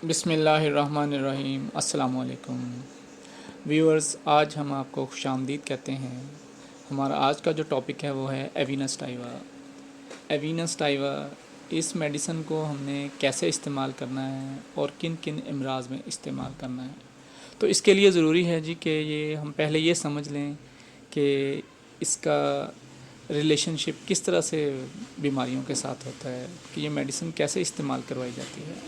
بسم اللہ الرحمن الرحیم۔ السلام علیکم ویورز، آج ہم آپ کو خوش آمدید کہتے ہیں۔ ہمارا آج کا جو ٹاپک ہے وہ ہے ایوینس ٹائیوا۔ ایوینس ٹائیوا، اس میڈیسن کو ہم نے کیسے استعمال کرنا ہے اور کن کن امراض میں استعمال کرنا ہے۔ تو اس کے لیے ضروری ہے جی کہ ہم پہلے یہ سمجھ لیں کہ اس کا ریلیشن شپ کس طرح سے بیماریوں کے ساتھ ہوتا ہے، کہ یہ میڈیسن کیسے استعمال کروائی جاتی ہے۔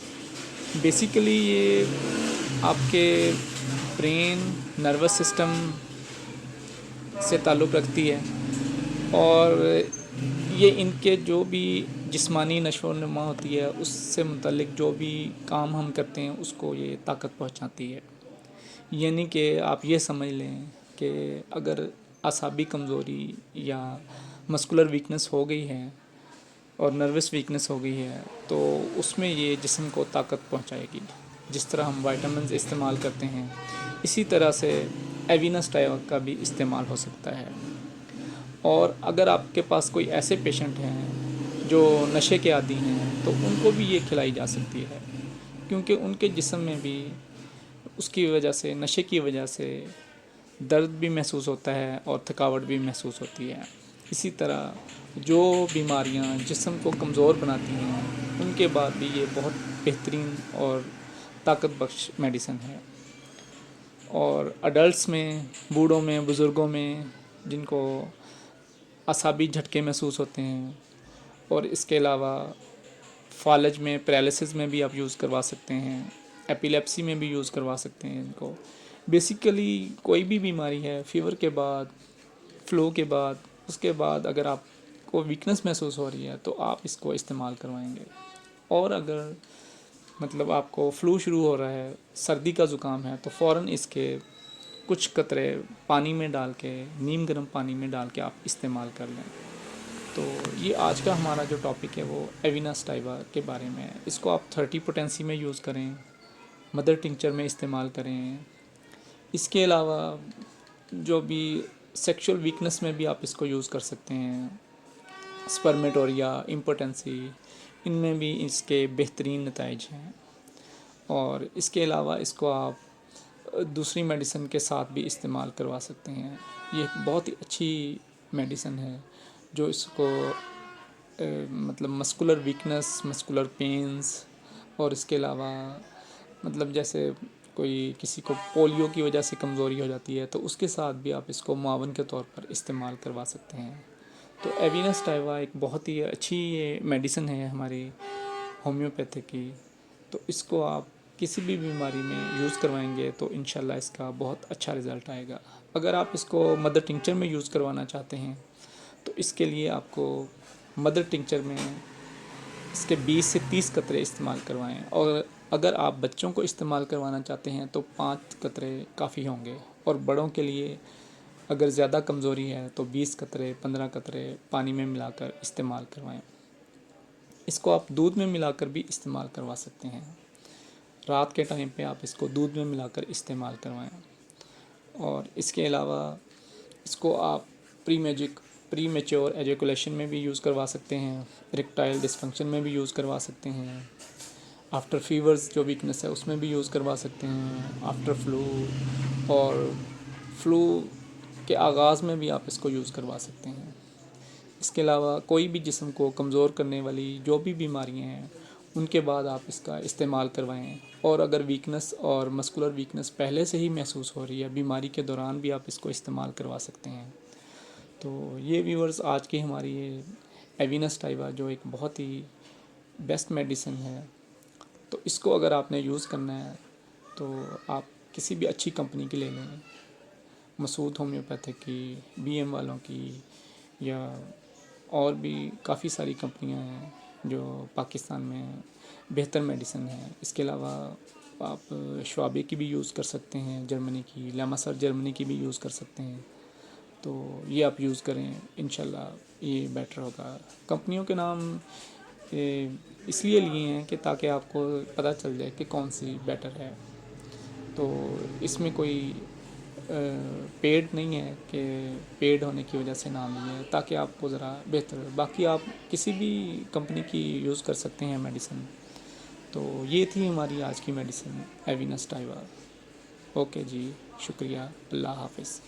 بیسیکلی یہ آپ کے برین نروس سسٹم سے تعلق رکھتی ہے، اور یہ ان کے جو بھی جسمانی نشو و نما ہوتی ہے اس سے متعلق جو بھی کام ہم کرتے ہیں اس کو یہ طاقت پہنچاتی ہے۔ یعنی کہ آپ یہ سمجھ لیں کہ اگر اعصابی کمزوری یا مسکولر ویکنس ہو گئی ہے اور نروس ویکنس ہو گئی ہے تو اس میں یہ جسم کو طاقت پہنچائے گی۔ جس طرح ہم وائٹامنز استعمال کرتے ہیں اسی طرح سے ایوینس ٹائیوا کا بھی استعمال ہو سکتا ہے۔ اور اگر آپ کے پاس کوئی ایسے پیشنٹ ہیں جو نشے کے عادی ہیں تو ان کو بھی یہ کھلائی جا سکتی ہے، کیونکہ ان کے جسم میں بھی اس کی وجہ سے، نشے کی وجہ سے درد بھی محسوس ہوتا ہے اور تھکاوٹ بھی محسوس ہوتی ہے۔ اسی طرح جو بیماریاں جسم کو کمزور بناتی ہیں ان کے بعد بھی یہ بہت بہترین اور طاقت بخش میڈیسن ہے۔ اور اڈلٹس میں، بوڑھوں میں، بزرگوں میں جن کو اعصابی جھٹکے محسوس ہوتے ہیں، اور اس کے علاوہ فالج میں، پیرالسس میں بھی آپ یوز کروا سکتے ہیں، ایپیلیپسی میں بھی یوز کروا سکتے ہیں ان کو۔ بیسیکلی کوئی بھی بیماری ہے، فیور کے بعد، فلو کے بعد، اس کے بعد اگر آپ کو ویکنس محسوس ہو رہی ہے تو آپ اس کو استعمال کروائیں گے۔ اور اگر آپ کو فلو شروع ہو رہا ہے، سردی کا زکام ہے، تو فوراً اس کے کچھ قطرے پانی میں ڈال کے، نیم گرم پانی میں ڈال کے آپ استعمال کر لیں۔ تو یہ آج کا ہمارا جو ٹاپک ہے وہ ایوینس ٹائیوا کے بارے میں ہے۔ اس کو آپ 30 پوٹینسی میں یوز کریں، مدر ٹنکچر میں استعمال کریں۔ اس کے علاوہ جو بھی سیکشول ویکنس میں بھی آپ اس کو یوز کر سکتے ہیں، سپرمیٹوریا، امپوٹنسی، ان میں بھی اس کے بہترین نتائج ہیں۔ اور اس کے علاوہ اس کو آپ دوسری میڈیسن کے ساتھ بھی استعمال کروا سکتے ہیں۔ یہ ایک بہت ہی اچھی میڈیسن ہے جو اس کو مسکولر ویکنس، مسکولر پینز، اور اس کے علاوہ جیسے کوئی کسی کو پولیو کی وجہ سے کمزوری ہو جاتی ہے تو اس کے ساتھ بھی آپ اس کو معاون کے طور پر استعمال کروا سکتے ہیں۔ تو ایوینس ٹائیوا ایک بہت ہی اچھی میڈیسن ہے ہماری ہومیوپیتھی کی۔ تو اس کو آپ کسی بھی بیماری میں یوز کروائیں گے تو انشاءاللہ اس کا بہت اچھا رزلٹ آئے گا۔ اگر آپ اس کو مدر ٹنکچر میں یوز کروانا چاہتے ہیں تو اس کے لیے آپ کو مدر ٹنکچر میں اس کے 20 سے 30 قطرے استعمال کروائیں، اور اگر آپ بچوں کو استعمال کروانا چاہتے ہیں تو 5 قطرے کافی ہوں گے، اور بڑوں کے لیے اگر زیادہ کمزوری ہے تو 20 قطرے، 15 قطرے پانی میں ملا کر استعمال کروائیں۔ اس کو آپ دودھ میں ملا کر بھی استعمال کروا سکتے ہیں۔ رات کے ٹائم پہ آپ اس کو دودھ میں ملا کر استعمال کروائیں۔ اور اس کے علاوہ اس کو آپ پری میچور ایجیکولیشن میں بھی یوز کروا سکتے ہیں، اریکٹائل ڈسفنکشن میں بھی یوز کروا سکتے ہیں، آفٹر فیورز جو ویکنس ہے اس میں بھی یوز کروا سکتے ہیں، آفٹر فلو، اور فلو کے آغاز میں بھی آپ اس کو یوز کروا سکتے ہیں۔ اس کے علاوہ کوئی بھی جسم کو کمزور کرنے والی جو بھی بیماریاں ہیں ان کے بعد آپ اس کا استعمال کروائیں۔ اور اگر ویکنس اور مسکولر ویکنس پہلے سے ہی محسوس ہو رہی ہے بیماری کے دوران بھی آپ اس کو استعمال کروا سکتے ہیں۔ تو یہ ویورز آج کی ہماری ایوینس ٹائیوا جو ایک بہت ہی بیسٹ میڈیسن ہے، تو اس کو اگر آپ نے یوز کرنا ہے تو آپ کسی بھی اچھی کمپنی کی لے لیں، مسعود ہومیوپیتھک کی، بی ایم والوں کی، یا اور بھی کافی ساری کمپنیاں ہیں جو پاکستان میں بہتر میڈیسن ہیں۔ اس کے علاوہ آپ شعبے کی بھی یوز کر سکتے ہیں، جرمنی کی، لیماسر جرمنی کی بھی یوز کر سکتے ہیں۔ تو یہ آپ یوز کریں، انشاءاللہ یہ بیٹر ہوگا۔ کمپنیوں کے نام اس لیے لیے ہیں کہ تاکہ آپ کو پتہ چل جائے کہ کون سی بیٹر ہے۔ تو اس میں کوئی پیڈ نہیں ہے کہ پیڈ ہونے کی وجہ سے نام لیے ہے، تاکہ آپ کو ذرا بہتر، باقی آپ کسی بھی کمپنی کی یوز کر سکتے ہیں میڈیسن۔ تو یہ تھی ہماری آج کی میڈیسن ایوینس ٹائوا. اوکے جی، شکریہ، اللہ حافظ.